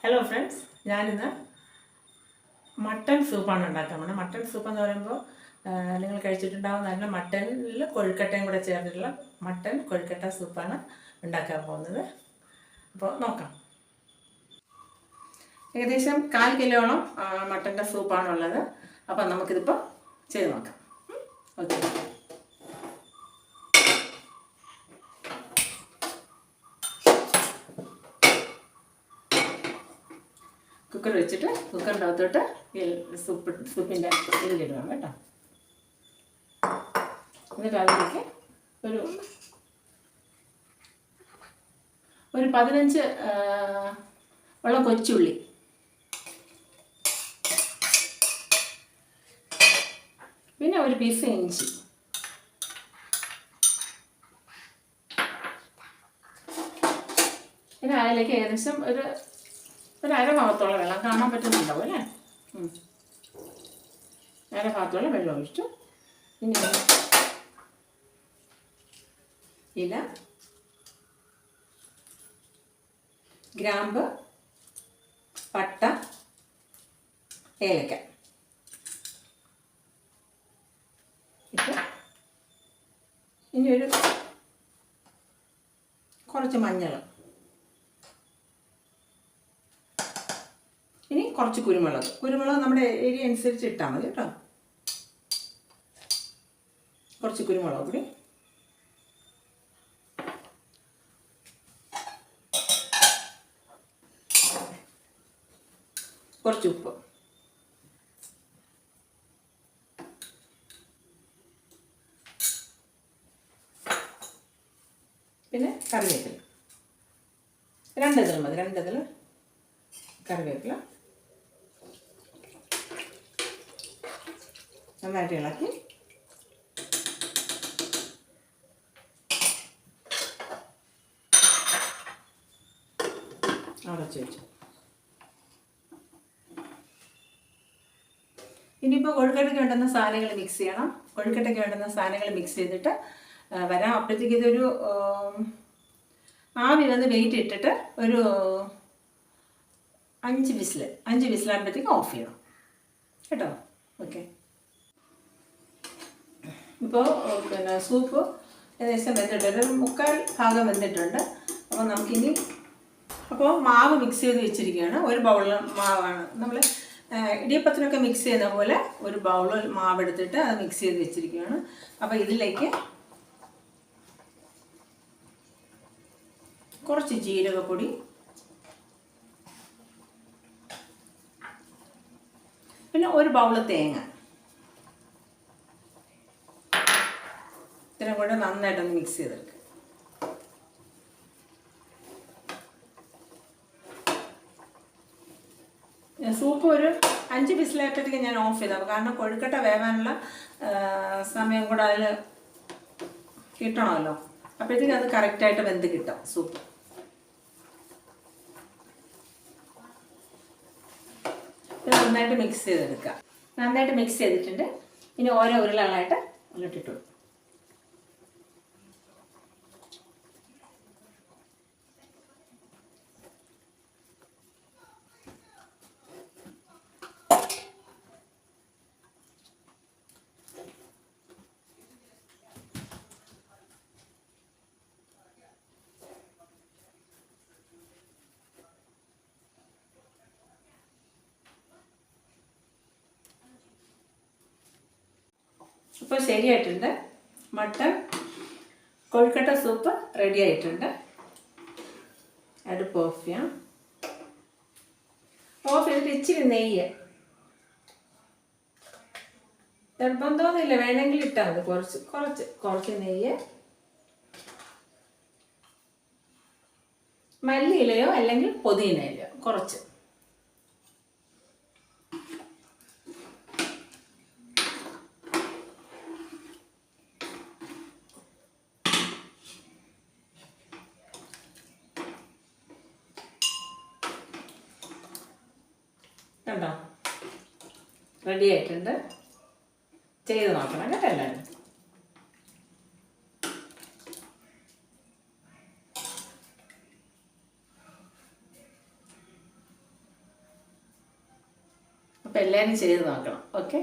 Hello friends, ഞാനിന്ന് mutton സൂപ്പാണ് ഉണ്ടാക്കാൻ പോകുന്നത്. മട്ടൺ സൂപ്പ് എന്ന് പറയുമ്പോൾ നിങ്ങൾ കഴിച്ചിട്ടുണ്ടാവുന്ന മട്ടനിൽ കൊഴുക്കട്ടയും കൂടെ ചേർത്തിട്ടുള്ള മട്ടൺ കൊഴുക്കട്ട സൂപ്പാണ് ഉണ്ടാക്കാൻ പോകുന്നത്. അപ്പോൾ നോക്കാം. ഏകദേശം 1/4 കിലോളം മട്ടൻ്റെ സൂപ്പാണുള്ളത്. അപ്പം നമുക്കിതിപ്പോൾ ചെയ്ത് നോക്കാം. ഓക്കെ, കുക്കർ വെച്ചിട്ട് കുക്കറിൻ്റെ അകത്തോട്ട് സൂപ്പിൻ്റെ ഇതിലിടണം കേട്ടോ. എന്നിട്ട് അതിലേക്ക് ഒരു 15 ഉള്ള കൊച്ചുള്ളി, പിന്നെ ഒരു പീസ് ഇഞ്ചി, പിന്നെ അതിലേക്ക് ഏകദേശം ഒരു അരഭാഗത്തോളം വെള്ളം, കാണാൻ പറ്റുന്നുണ്ടാവും അല്ലേ? അരഭാഗത്തോളം വെള്ളം ഒഴിച്ചു. ഇനി ഇല, ഗ്രാമ്പ്, പട്ട, ഏലക്ക ഇട്ട് ഇനി കുറച്ച് മഞ്ഞൾ, ഇനി കുറച്ച് കുരുമുളക് നമ്മുടെ ഏരിയ അനുസരിച്ച് ഇട്ടാൽ മതി കേട്ടോ. കുറച്ച് കുരുമുളക് കൂടി, കുറച്ച് ഉപ്പ്, പിന്നെ കറിവേപ്പില 2 ഇതിൽ മതി. 2 ഇതിൽ കറിവേപ്പില നന്നായിട്ട് ഇളക്കി അടച്ചു വെച്ചു. ഇനിയിപ്പോൾ കൊഴുക്കട്ടയ്ക്ക് വേണ്ടുന്ന സാധനങ്ങൾ മിക്സ് ചെയ്യണം. കൊഴുക്കട്ടയ്ക്ക് വേണ്ടുന്ന സാധനങ്ങൾ മിക്സ് ചെയ്തിട്ട് വരാം. അപ്പോഴത്തേക്ക് ഇതൊരു ആവി വന്ന് വെയിറ്റ് ഇട്ടിട്ട് ഒരു 5 വിസിലാകുമ്പോഴത്തേക്ക് ഓഫ് ചെയ്യണം കേട്ടോ. ഓക്കെ, ഇപ്പോൾ പിന്നെ സൂപ്പ് ഏകദേശം വെന്തിട്ടുണ്ട്, ഒരു 3/4 ഭാഗം വെന്തിട്ടുണ്ട്. അപ്പോൾ നമുക്കിനി മാവ് മിക്സ് ചെയ്ത് വെച്ചിരിക്കുകയാണ്. ഒരു ബൗളിൽ മാവാണ്, നമ്മൾ ഇടിയപ്പത്തിനൊക്കെ മിക്സ് ചെയ്യുന്ന പോലെ ഒരു ബൗളിൽ മാവ് എടുത്തിട്ട് അത് മിക്സ് ചെയ്ത് വെച്ചിരിക്കുകയാണ്. അപ്പോൾ ഇതിലേക്ക് കുറച്ച് ജീരകപ്പൊടി, പിന്നെ ഒരു ബൗൾ തേങ്ങ, ഇത്രയും കൂടെ നന്നായിട്ടൊന്ന് മിക്സ് ചെയ്തെടുക്കുക. സൂപ്പ് ഒരു 5 വിസിലായപ്പോഴത്തേക്ക് ഞാൻ ഓഫ് ചെയ്തത്, കാരണം കൊഴുക്കട്ട വേവാനുള്ള സമയം കൂടെ അതിൽ കിട്ടണമല്ലോ. അപ്പോഴത്തേക്ക് അത് കറക്റ്റായിട്ട് വെന്ത് കിട്ടും സൂപ്പ്. ഇത് നന്നായിട്ട് മിക്സ് ചെയ്തെടുക്കുക. നന്നായിട്ട് മിക്സ് ചെയ്തിട്ടുണ്ട്. ഇനി ഓരോ ഉരുളകളായിട്ട് ഇട്ടിട്ടു. ഇപ്പോൾ ശരിയായിട്ടുണ്ട്. മട്ടൺ കൊഴുക്കട്ട സൂപ്പ് റെഡി ആയിട്ടുണ്ട്. അടുപ്പ് ഓഫ് ചെയ്യാം. ഓഫ് ചെയ്തിട്ട് ഇച്ചിരി നെയ്യ്, നിർബന്ധമൊന്നുമില്ല, വേണമെങ്കിൽ ഇട്ടാൽ മതി. കുറച്ച് നെയ്യ്, മല്ലിയിലയോ അല്ലെങ്കിൽ പുതിനയിലയോ കുറച്ച്, കണ്ടോ? റെഡി ആയിട്ടുണ്ട്. ചെയ്ത് നോക്കണം കേട്ടോ എല്ലാവരും. അപ്പോൾ എല്ലാവരും ചെയ്ത് നോക്കണം. ഓക്കെ.